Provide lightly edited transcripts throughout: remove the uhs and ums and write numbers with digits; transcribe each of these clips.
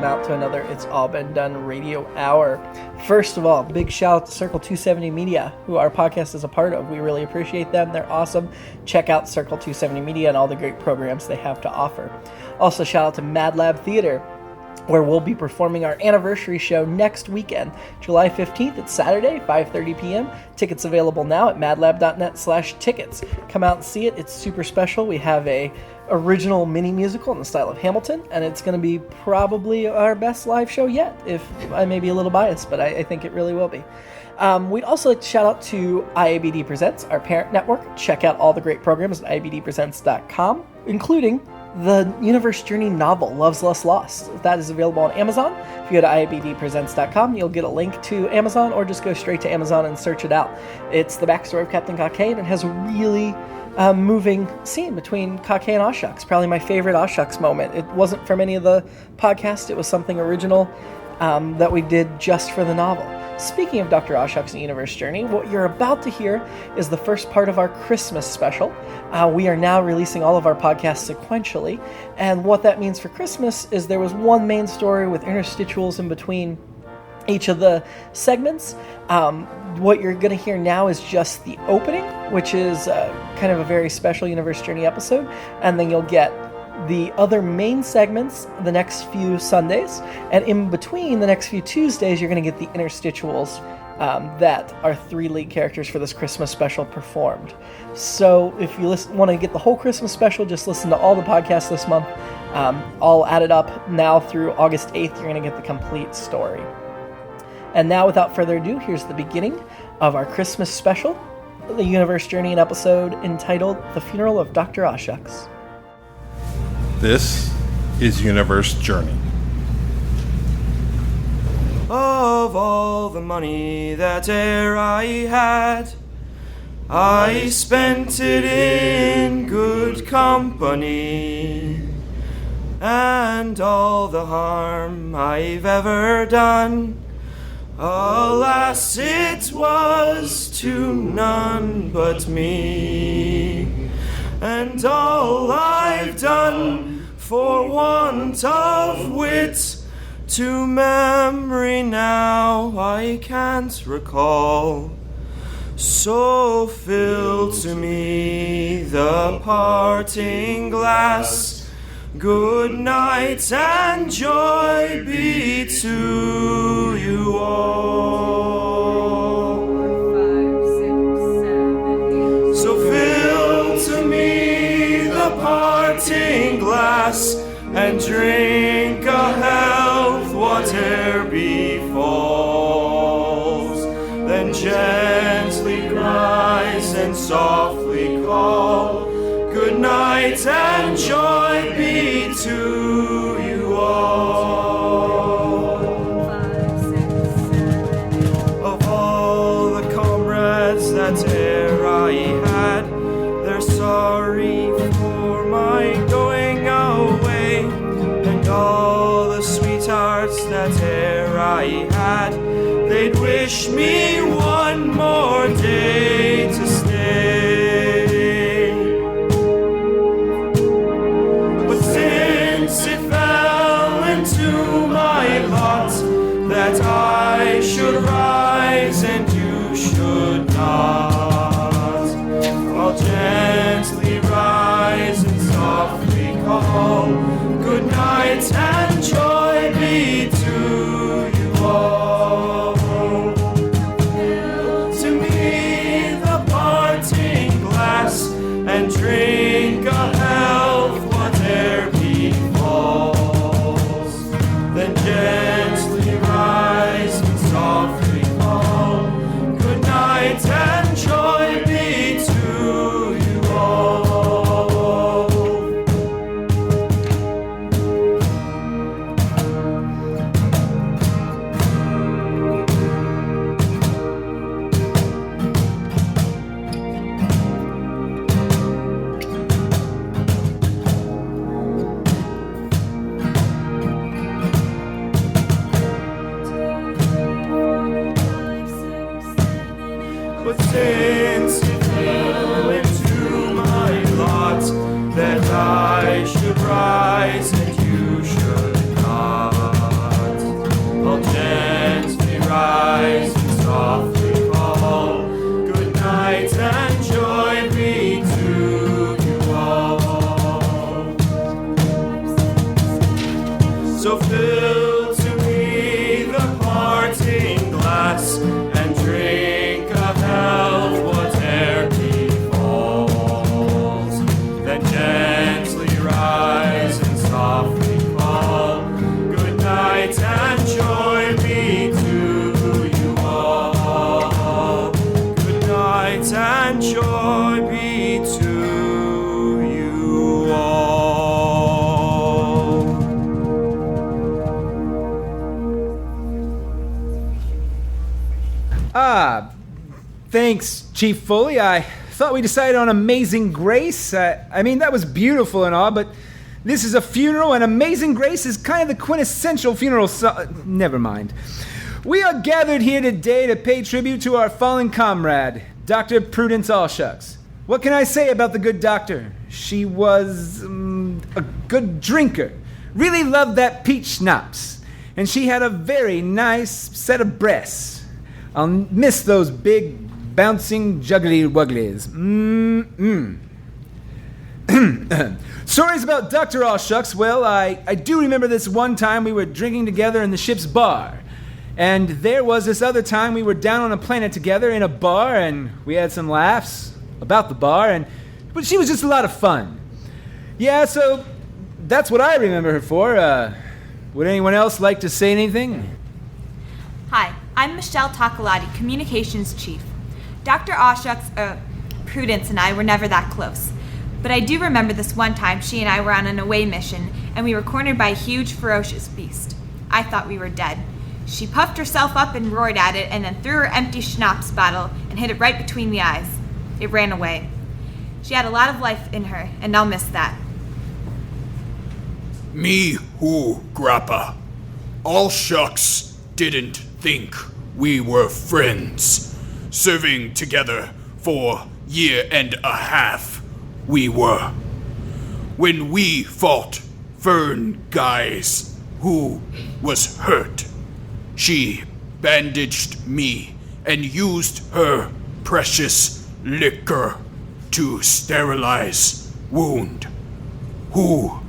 out to another It's All Been Done radio hour. First of all, big shout out to Circle 270 Media, who our podcast is a part of. We really appreciate them. They're awesome. Check out Circle 270 Media and all the great programs they have to offer. Also, shout out to MadLab Theater, where we'll be performing our anniversary show next weekend, July 15th. It's Saturday, 5:30 p.m. Tickets available now at madlab.net/tickets. Come out and see it. It's super special. We have a original mini musical in the style of Hamilton, and it's going to be probably our best live show yet, if I may be a little biased, but I think it really will be. We'd also like to shout out to IABD Presents, our parent network. Check out all the great programs at iabdpresents.com, including the Universe Journey novel, Love's Less Lost. That is available on Amazon. If you go to iabdpresents.com, you'll get a link to Amazon, or just go straight to Amazon and search it out. It's the backstory of Captain Kahkay, and it has a really moving scene between Kahkay and Awshucks. Probably my favorite Awshucks moment. It wasn't from any of the podcasts. It was something original that we did just for the novel. Speaking of Dr. Awshucks and Universe Journey, what you're about to hear is the first part of our Christmas special. We are now releasing all of our podcasts sequentially, and what that means for Christmas is there was one main story with interstitials in between each of the segments. What you're going to hear now is just the opening, which is kind of a very special Universe Journey episode, and then you'll get the other main segments the next few Sundays, and in between the next few Tuesdays, you're going to get the interstitials that our three lead characters for this Christmas special performed. So if you want to get the whole Christmas special, just listen to all the podcasts this month. All added up now through August 8th, you're going to get the complete story. And now, without further ado, here's the beginning of our Christmas special, the Universe Journey, an episode entitled The Funeral of Dr. Awshucks. This is Universe Journey. Of all the money that e'er I had, I spent it in good company, and all the harm I've ever done, alas, it was to none but me. And all I've done for want of wit, to memory now I can't recall. So fill to me the parting glass, good night and joy be to you all. 4, 5, 6, 7. So fill to me the parting glass, and drink a health whate'er befalls. Then gently rise and softly call, good night and joy be to you all. 5, 6, 7. Of all the comrades that e'er I had, they're sorry for my going away, and all the sweethearts that e'er I had, they'd wish me one more day to stay. But since it fell into my lot that I should rise and you should not, I'll gently rise and softly call, good night and joy be to you all. night and joy be to you all. So fill to me the parting glass and drink of health whate'er befalls. Then gently rise and softly call. Good night and joy be to you all. Good night and joy be to you all. Thanks, Chief Foley. I thought we decided on Amazing Grace. I mean, that was beautiful and all, but this is a funeral, and Amazing Grace is kind of the quintessential funeral never mind. We are gathered here today to pay tribute to our fallen comrade, Dr. Prudence Awshucks. What can I say about the good doctor? She was a good drinker, really loved that peach schnapps, and she had a very nice set of breasts. I'll miss those big, bouncing juggly-wugglies. Stories about Dr. Awshucks. Well, I do remember this one time we were drinking together in the ship's bar. And there was this other time we were down on a planet together in a bar, and we had some laughs about the bar, but she was just a lot of fun. Yeah, so that's what I remember her for. Would anyone else like to say anything? Hi, I'm Michelle Tokaladie, Communications Chief. Dr. Awshucks, Prudence and I were never that close. But I do remember this one time she and I were on an away mission, and we were cornered by a huge, ferocious beast. I thought we were dead. She puffed herself up and roared at it, and then threw her empty schnapps bottle and hit it right between the eyes. It ran away. She had a lot of life in her, and I'll miss that. Me who, Grappa. Awshucks didn't think we were friends. Serving together for year and a half, we were. When we fought Fern Guys, who was hurt, she bandaged me and used her precious liquor to sterilize wound. Who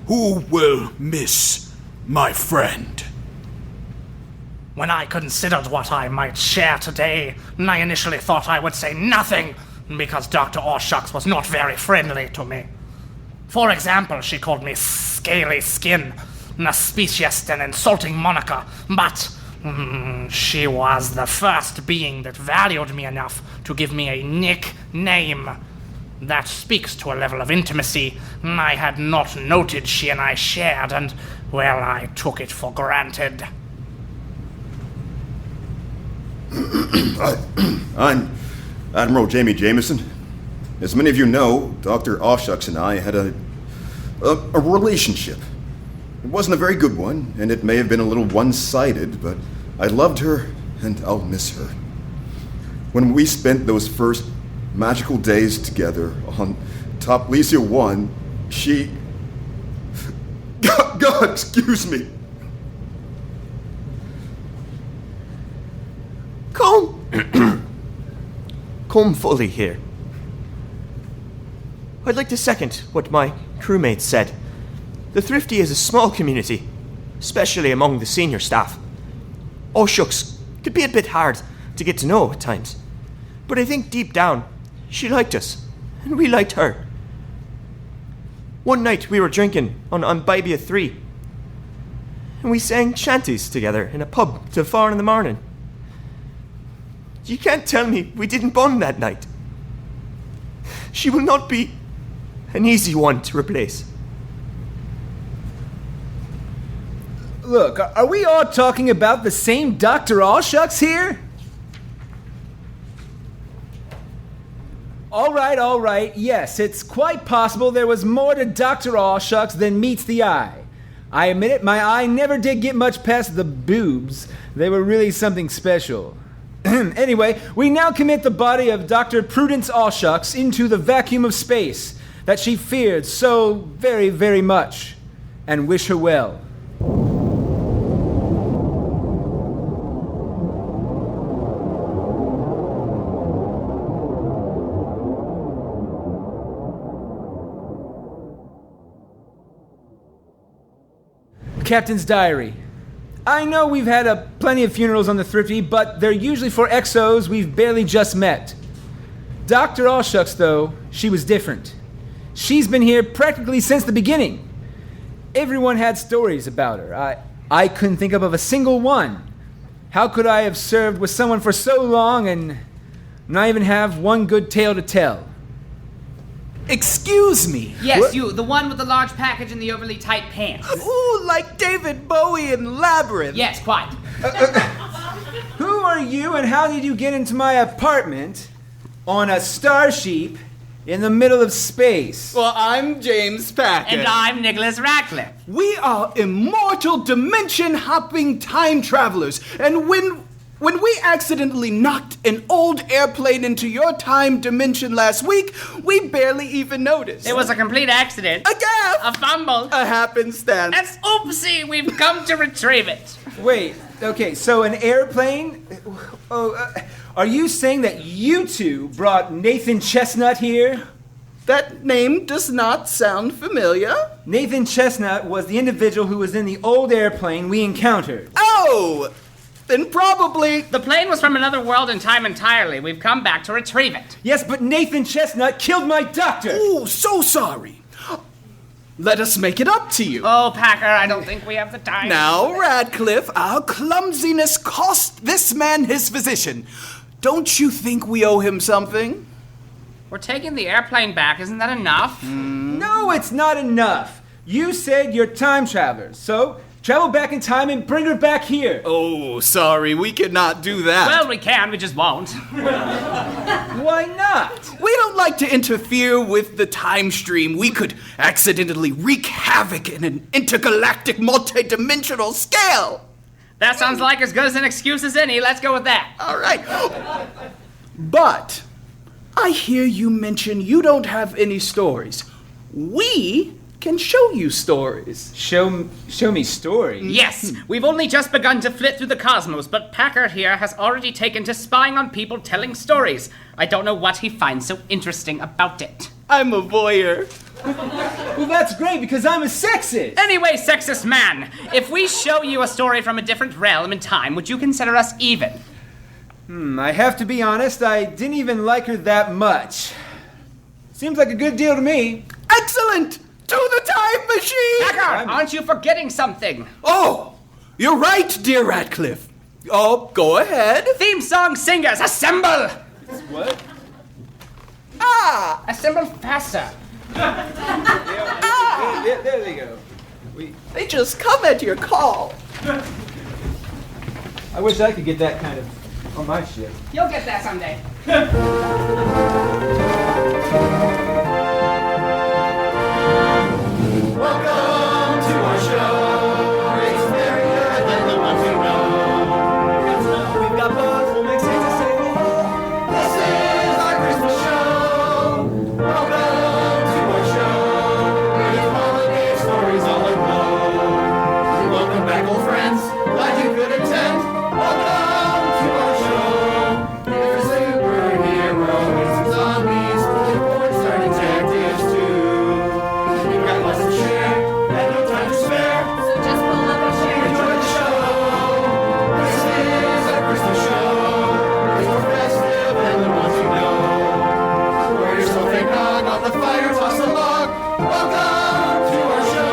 will miss my friend? When I considered what I might share today, I initially thought I would say nothing, because Dr. Awshucks was not very friendly to me. For example, she called me Scaly Skin, a specious and insulting moniker, but she was the first being that valued me enough to give me a nickname. That speaks to a level of intimacy I had not noted she and I shared, and, well, I took it for granted. I'm Admiral Jamieson. As many of you know, Dr. Awshucks and I had a relationship. It wasn't a very good one, and it may have been a little one-sided, but I loved her, and I'll miss her. When we spent those first magical days together on Top Lycia 1, she... God, excuse me. Come fully here. I'd like to second what my crewmates said. The Thrifty is a small community, especially among the senior staff. Awshucks could be a bit hard to get to know at times, but I think deep down, she liked us, and we liked her. One night we were drinking on Bibia 3, and we sang shanties together in a pub till 4 in the morning. You can't tell me we didn't bond that night. She will not be an easy one to replace. Look, are we all talking about the same Dr. Awshucks here? All right, yes, it's quite possible there was more to Dr. Awshucks than meets the eye. I admit it, my eye never did get much past the boobs. They were really something special. Anyway, we now commit the body of Dr. Prudence Awshucks into the vacuum of space that she feared so very, very much, and wish her well. Captain's Diary. I know we've had plenty of funerals on the Thrifty, but they're usually for XOs we've barely just met. Dr. Awshucks, though, she was different. She's been here practically since the beginning. Everyone had stories about her. I couldn't think of a single one. How could I have served with someone for so long and not even have one good tale to tell? Excuse me. Yes, What? you, the one with the large package and the overly tight pants. Ooh, like David Bowie in Labyrinth. Yes, quite. Who are you and how did you get into my apartment on a starship in the middle of space? Well, I'm James Packer. And I'm Nicholas Ratcliff. We are immortal dimension-hopping time travelers, and when we accidentally knocked an old airplane into your time dimension last week, we barely even noticed. It was a complete accident. A gaffe! A fumble. A happenstance. And oopsie, we've come to retrieve it. Wait, okay, so an airplane? Are you saying that you two brought Nathan Chestnut here? That name does not sound familiar. Nathan Chestnut was the individual who was in the old airplane we encountered. Oh! Then probably... The plane was from another world and time entirely. We've come back to retrieve it. Yes, but Nathan Chestnut killed my doctor! Oh, so sorry. Let us make it up to you. Oh, Packer, I don't think we have the time. Now, Radcliffe, our clumsiness cost this man his position. Don't you think we owe him something? We're taking the airplane back. Isn't that enough? No, it's not enough. You said you're time travelers, so travel back in time and bring her back here. Oh, sorry, we cannot do that. Well, we can. We just won't. Why not? We don't like to interfere with the time stream. We could accidentally wreak havoc in an intergalactic, multi-dimensional scale. That sounds like as good as an excuse as any. Let's go with that. All right. But I hear you mention you don't have any stories. We can show you stories. Show me stories? Yes, we've only just begun to flit through the cosmos, but Packer here has already taken to spying on people telling stories. I don't know what he finds so interesting about it. I'm a voyeur. Well, that's great because I'm a sexist. Anyway, sexist man, if we show you a story from a different realm and time, would you consider us even? I have to be honest, I didn't even like her that much. Seems like a good deal to me. Excellent! To the time machine! Packer, aren't you forgetting something? Oh, you're right, dear Ratcliffe. Oh, go ahead. Theme song singers, assemble! What? Ah! Assemble faster. Yeah, there they go. They just come at your call. I wish I could get that kind of on my ship. You'll get that someday. Welcome to our show. It's merrier than the ones you know. We've got buzz, we'll make sense to say hello. This is our Christmas show. Welcome to our show. With holiday stories all aglow. Welcome back, old friends. Glad you could attend. Welcome to our show. There's superheroes, zombies, porn-star detectives too. We've got lots to share and no time to spare. So just pull up and share. Enjoy the show. This is our Christmas show. It's more festive than the ones you know. Pour yourself a nog on the fire, toss a log. Welcome to our show.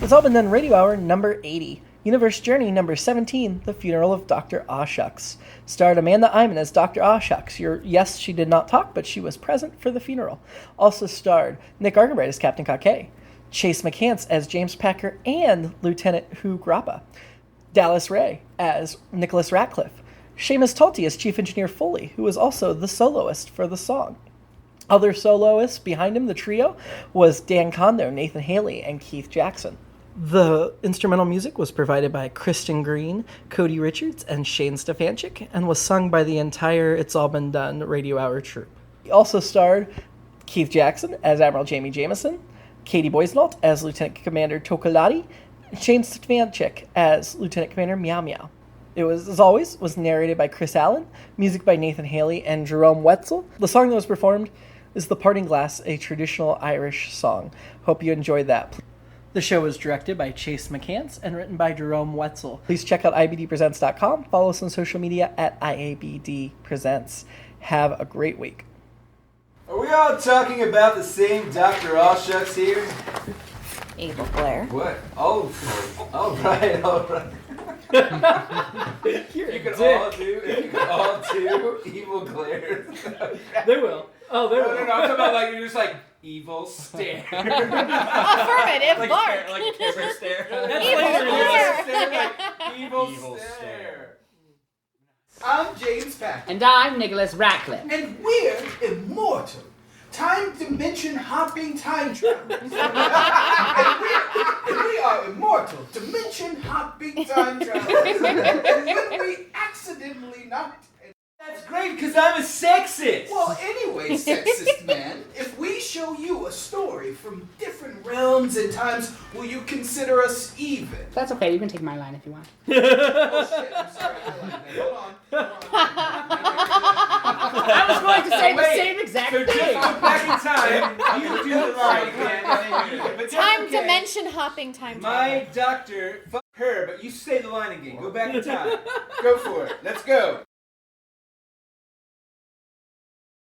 It's all been done. Radio Hour number 80. Universe Journey number 17. The Funeral of Dr. Awshucks. Starred Amanda Iman as Dr. Awshucks. Yes, she did not talk, but she was present for the funeral. Also starred Nick Arganbright as Captain Kahkay. Chase McCants as James Packer and Lieutenant Grappa. Dallas Ray as Nicholas Ratcliffe. Seamus Talty as Chief Engineer Foley, who was also the soloist for the song. Other soloists behind him, the trio, was Dan Kondo, Nathan Haley, and Keith Jackson. The instrumental music was provided by Kristin Green, Cody Richards, and Shane Stefanchik, and was sung by the entire It's All Been Done Radio Hour troupe. He also starred Keith Jackson as Admiral Jamieson, Katie Boissoneault as Lieutenant Commander Tokaladie, and Shane Stefanchik as Lieutenant Commander Meow Meow. It was, as always, was narrated by Chris Allen, music by Nathan Haley and Jerome Wetzel. The song that was performed is The Parting Glass, a traditional Irish song. Hope you enjoyed that. The show was directed by Chase McCants and written by Jerome Wetzel. Please check out IABDpresents.com. Follow us on social media at IABD Presents. Have a great week. Are we all talking about the same Dr. Awshucks here? Evil Blair. What? Oh, all right. If you could all do evil glares. They will. Oh, they will. No, I'm talking about like you're just like evil stare. Affirmative bark. Like Kipper stare. Evil stare. I'm James Packer. And I'm Nicholas Ratcliffe. And we're immortal. Time dimension hopping time travelers. and we are immortal dimension hopping time travelers. And when we accidentally knocked. That's great because I'm a sexist. Well, anyway, sexist man, if we show you a story from different realms and times, will you consider us even? That's okay, you can take my line if you want. Oh shit, I'm sorry. Hold on. I was going to say the same exact So thing. just go back in time. You do the line again. But Time dimension hopping time My travel. doctor, fuck her, but you say the line again. Go back in time. Go for it. Let's go.